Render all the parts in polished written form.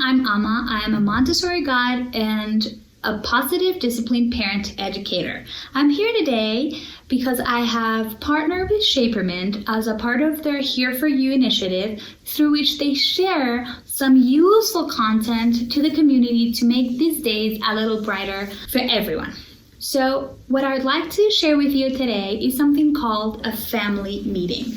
I'm Amma. I am a Montessori guide and a positive disciplined parent educator. I'm here today because I have partnered with Shapermint as a part of their Here For You initiative, through which they share some useful content to the community to make these days a little brighter for everyone. So what I'd like to share with you today is something called a family meeting.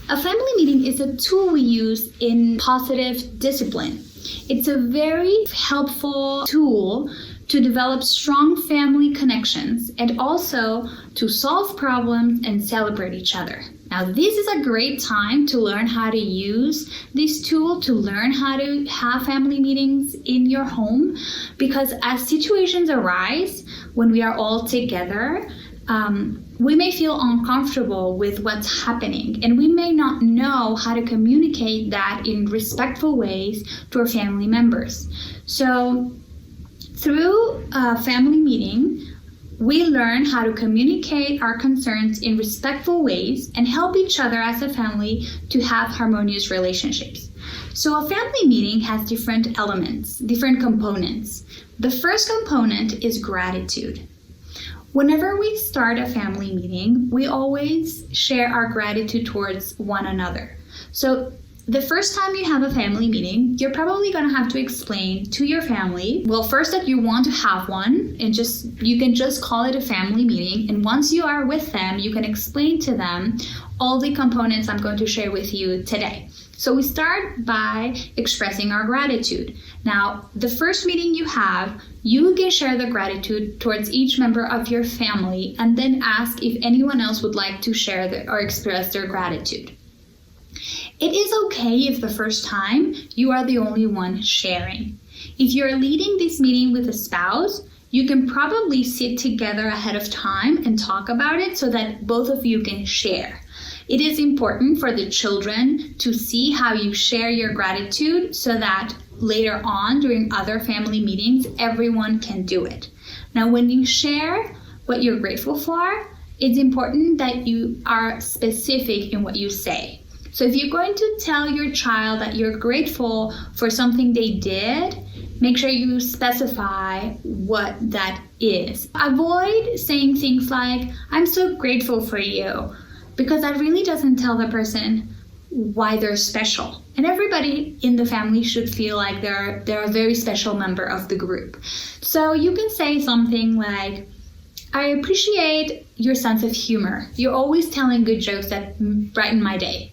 A family meeting is a tool we use in positive discipline. It's a very helpful tool to develop strong family connections and also to solve problems and celebrate each other. Now, this is a great time to learn how to use this tool, to learn how to have family meetings in your home, because as situations arise when we are all together, we may feel uncomfortable with what's happening, and we may not know how to communicate that in respectful ways to our family members. So through a family meeting, we learn how to communicate our concerns in respectful ways and help each other as a family to have harmonious relationships. So a family meeting has different elements, different components. The first component is gratitude. Whenever we start a family meeting, we always share our gratitude towards one another. So the first time you have a family meeting, you're probably going to have to explain to your family, well, first that you want to have one, and you can just call it a family meeting. And once you are with them, you can explain to them all the components I'm going to share with you today. So we start by expressing our gratitude. Now, the first meeting you have, you can share the gratitude towards each member of your family and then ask if anyone else would like to share or express their gratitude. It is okay if the first time you are the only one sharing. If you're leading this meeting with a spouse, you can probably sit together ahead of time and talk about it so that both of you can share. It is important for the children to see how you share your gratitude so that later on during other family meetings, everyone can do it. Now, when you share what you're grateful for, it's important that you are specific in what you say. So if you're going to tell your child that you're grateful for something they did, make sure you specify what that is. Avoid saying things like, I'm so grateful for you, because that really doesn't tell the person why they're special. And everybody in the family should feel like they're a very special member of the group. So you can say something like, I appreciate your sense of humor. You're always telling good jokes that brighten my day,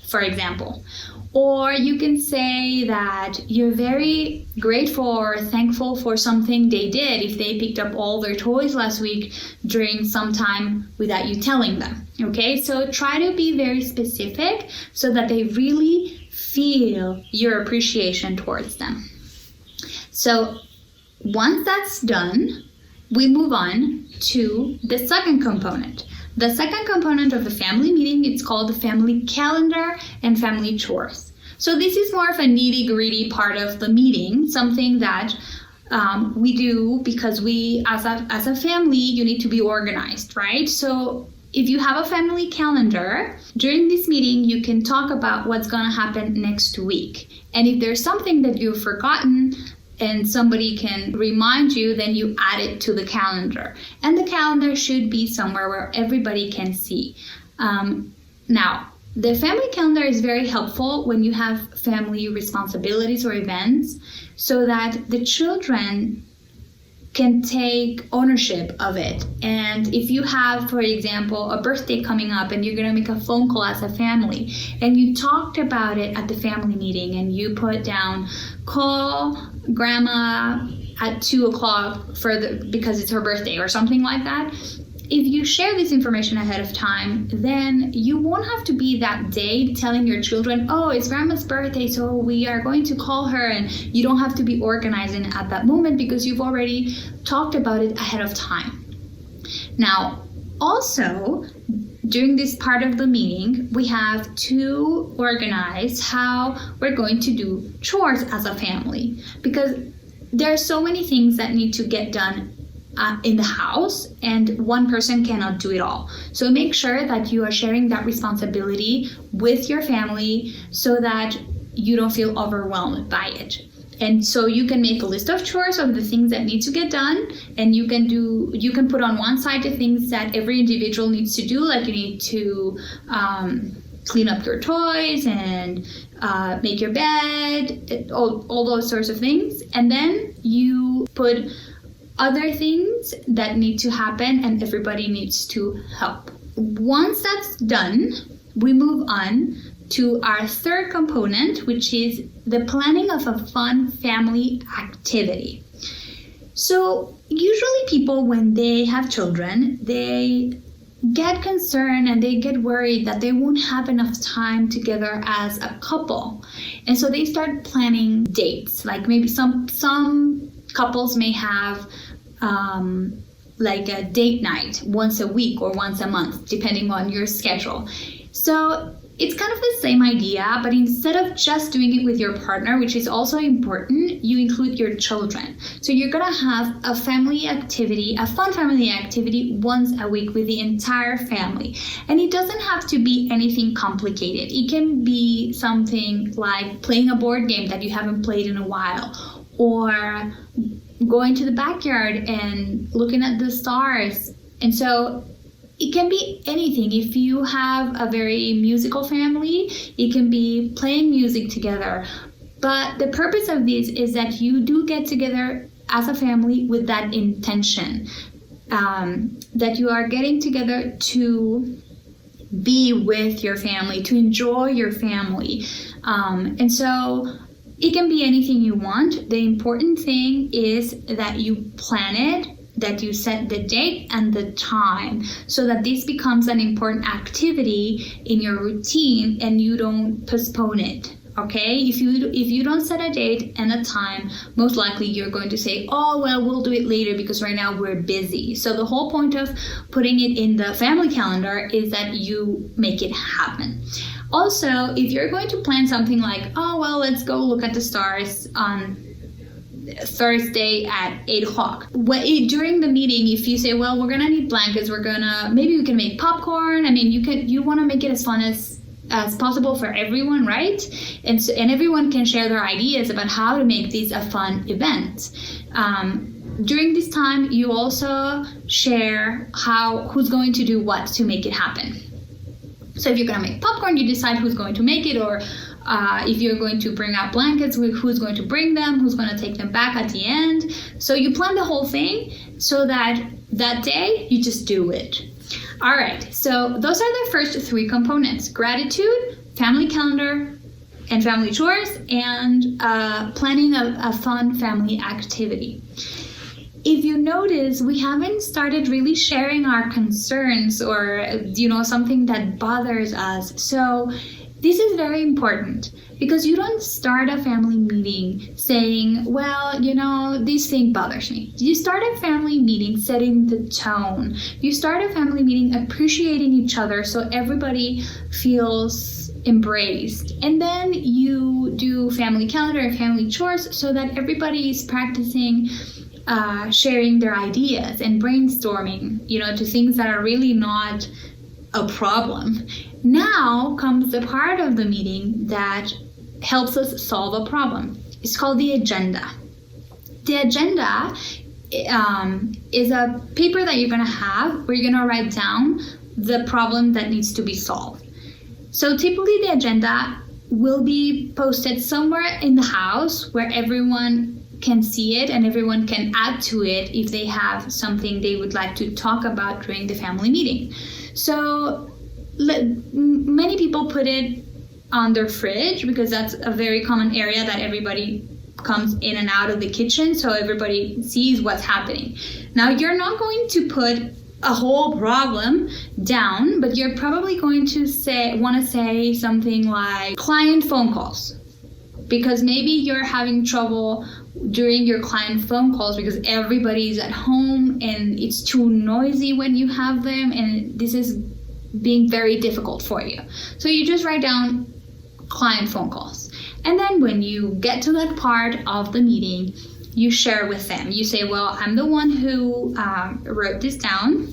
for example. Or you can say that you're very grateful or thankful for something they did if they picked up all their toys last week during some time without you telling them. Okay, so try to be very specific so that they really feel your appreciation towards them. So once that's done, we move on to the second component. The second component of the family meeting, it's called the family calendar and family chores. So this is more of a nitty-gritty part of the meeting, something that we do because we, as a family, you need to be organized, right? So if you have a family calendar, during this meeting, you can talk about what's going to happen next week. And if there's something that you've forgotten and somebody can remind you, then you add it to the calendar. And the calendar should be somewhere where everybody can see. Now, the family calendar is very helpful when you have family responsibilities or events, so that the children can take ownership of it. And if you have, for example, a birthday coming up and you're going to make a phone call as a family, and you talked about it at the family meeting and you put down, call grandma at 2:00 because it's her birthday or something like that. If you share this information ahead of time, then you won't have to be that day telling your children, oh, it's grandma's birthday, so we are going to call her, and you don't have to be organizing at that moment because you've already talked about it ahead of time. Now, also, during this part of the meeting, we have to organize how we're going to do chores as a family, because there are so many things that need to get done in the house, and one person cannot do it all. So make sure that you are sharing that responsibility with your family so that you don't feel overwhelmed by it. And so you can make a list of chores of the things that need to get done, and you can put on one side the things that every individual needs to do, like you need to clean up your toys and make your bed, all those sorts of things. And then you put other things that need to happen and everybody needs to help. Once that's done, we move on to our third component, which is the planning of a fun family activity. So usually people, when they have children, they get concerned and they get worried that they won't have enough time together as a couple. And so they start planning dates. Like maybe some couples may have like a date night once a week or once a month, depending on your schedule. So it's kind of the same idea, but instead of just doing it with your partner, which is also important, you include your children. So you're gonna have a family activity, a fun family activity once a week with the entire family. And it doesn't have to be anything complicated. It can be something like playing a board game that you haven't played in a while, or going to the backyard and looking at the stars. And so it can be anything. If you have a very musical family, it can be playing music together. But the purpose of this is that you do get together as a family with that intention, that you are getting together to be with your family, to enjoy your family. And so it can be anything you want. The important thing is that you plan it, that you set the date and the time, so that this becomes an important activity in your routine and you don't postpone it. Okay, if you don't set a date and a time, most likely you're going to say, oh well, we'll do it later because right now we're busy. So the whole point of putting it in the family calendar is that you make it happen. Also, if you're going to plan something like, oh well, let's go look at the stars on Thursday at 8 o'clock. During the meeting, if you say, well, we're gonna need blankets, maybe we can make popcorn. I mean, you want to make it as fun as possible for everyone, right? And everyone can share their ideas about how to make this a fun event. During this time, you also share who's going to do what to make it happen. So if you're gonna make popcorn, you decide who's going to make it, or if you're going to bring out blankets, who's going to bring them, who's going to take them back at the end. So you plan the whole thing so that day you just do it. All right, so those are the first three components: gratitude, family calendar, and family chores, and planning a fun family activity. If you notice, we haven't started really sharing our concerns or, something that bothers us. So this is very important, because you don't start a family meeting saying, well, this thing bothers me. You start a family meeting setting the tone. You start a family meeting appreciating each other so everybody feels embraced. And then you do family calendar and family chores so that everybody is practicing sharing their ideas and brainstorming, to things that are really not a problem. Now comes the part of the meeting that helps us solve a problem. It's called the agenda. The agenda is a paper that you're going to have where you're going to write down the problem that needs to be solved. So typically the agenda will be posted somewhere in the house where everyone can see it and everyone can add to it if they have something they would like to talk about during the family meeting. So many people put it on their fridge because that's a very common area that everybody comes in and out of the kitchen, so everybody sees what's happening. Now, you're not going to put a whole problem down, but you're probably going to want to say something like client phone calls, because maybe you're having trouble during your client phone calls because everybody's at home and it's too noisy when you have them, and this is being very difficult for you. So you just write down client phone calls. And then when you get to that part of the meeting, you share with them. You say, well, I'm the one who wrote this down.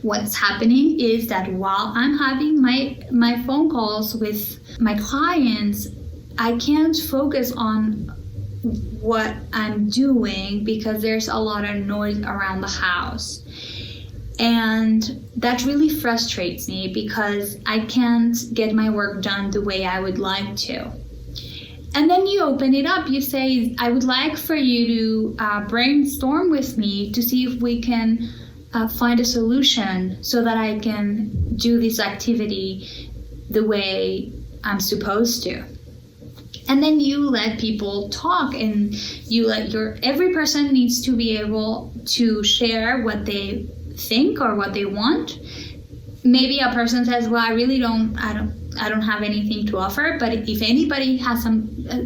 What's happening is that while I'm having my phone calls with my clients, I can't focus on what I'm doing because there's a lot of noise around the house. And that really frustrates me because I can't get my work done the way I would like to. And then you open it up. You say, I would like for you to brainstorm with me to see if we can find a solution so that I can do this activity the way I'm supposed to. And then you let people talk, and you let every person needs to be able to share what they think or what they want. Maybe a person says, well, I don't have anything to offer, but if anybody has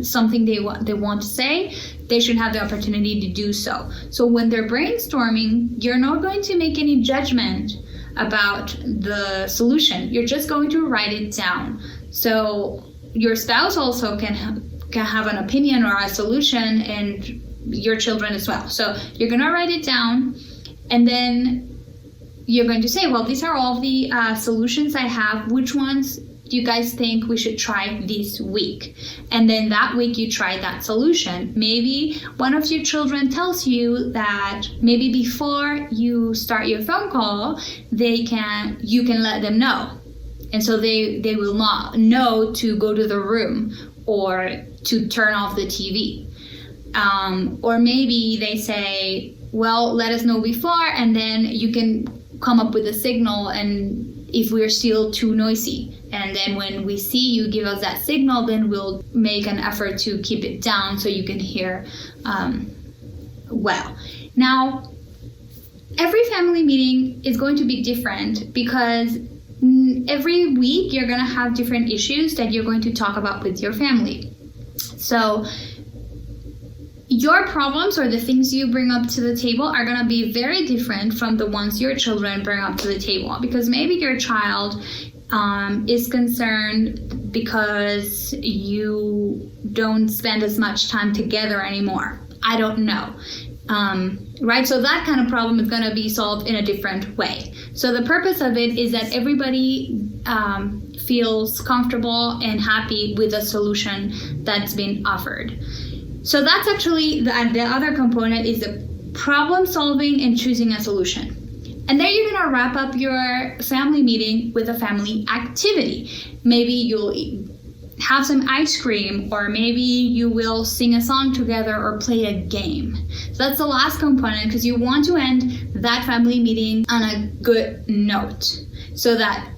something they want to say, they should have the opportunity to do so. So when they're brainstorming, you're not going to make any judgment about the solution. You're just going to write it down. So your spouse also can have an opinion or a solution, and your children as well. So you're going to write it down, and then you're going to say, well, these are all the solutions I have. Which ones do you guys think we should try this week? And then that week you try that solution. Maybe one of your children tells you that maybe before you start your phone call, you can let them know. And so they will not know to go to the room or to turn off the TV. Or maybe they say, well, let us know before, and then you can come up with a signal, and if we're still too noisy. And then when we see you give us that signal, then we'll make an effort to keep it down so you can hear well. Now, every family meeting is going to be different because every week you're going to have different issues that you're going to talk about with your family. So your problems or the things you bring up to the table are going to be very different from the ones your children bring up to the table, because maybe your child is concerned because you don't spend as much time together anymore. I don't know. Right? So that kind of problem is going to be solved in a different way. So the purpose of it is that everybody feels comfortable and happy with the solution that's been offered. So that's actually the other component, is the problem solving and choosing a solution. And then you're going to wrap up your family meeting with a family activity. Maybe you'll have some ice cream, or maybe you will sing a song together or play a game. So that's the last component, because you want to end that family meeting on a good note so that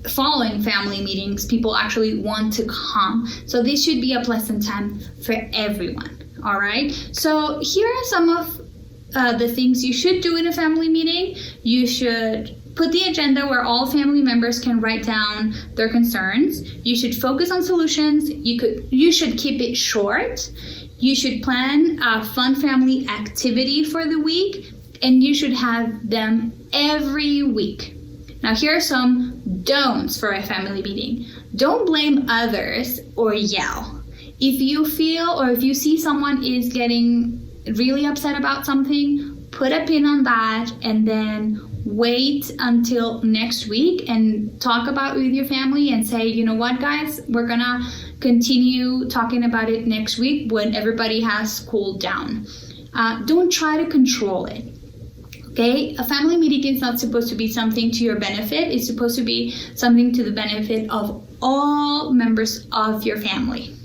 following family meetings, people actually want to come. So this should be a pleasant time for everyone. All right. So here are some of the things you should do in a family meeting. You should put the agenda where all family members can write down their concerns. You should focus on solutions. You should keep it short. You should plan a fun family activity for the week, and you should have them every week. Now, here are some don'ts for a family meeting. Don't blame others or yell. If you feel or if you see someone is getting really upset about something, put a pin on that and then wait until next week and talk about it with your family and say, you know what, guys, we're gonna continue talking about it next week when everybody has cooled down. Don't try to control it. Okay, a family meeting is not supposed to be something to your benefit. It's supposed to be something to the benefit of all members of your family.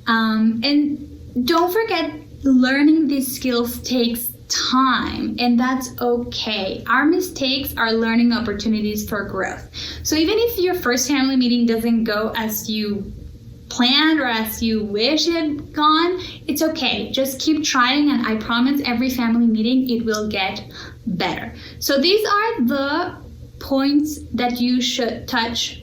And don't forget, learning these skills takes time, and that's okay. Our mistakes are learning opportunities for growth. So even if your first family meeting doesn't go as you planned or as you wish it had gone, it's okay. Just keep trying, and I promise every family meeting it will get better. So these are the points that you should touch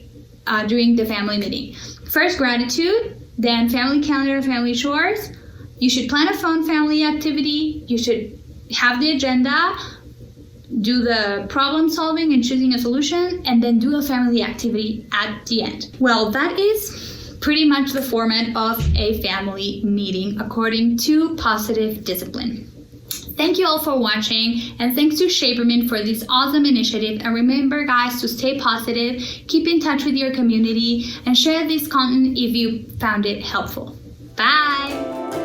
during the family meeting. First, gratitude, then family calendar, family chores. You should plan a fun family activity. You should have the agenda, do the problem solving and choosing a solution, and then do a family activity at the end. Well, that is pretty much the format of a family meeting according to Positive Discipline. Thank you all for watching, and thanks to Shapermint for this awesome initiative. And remember, guys, to stay positive, keep in touch with your community, and share this content if you found it helpful. Bye!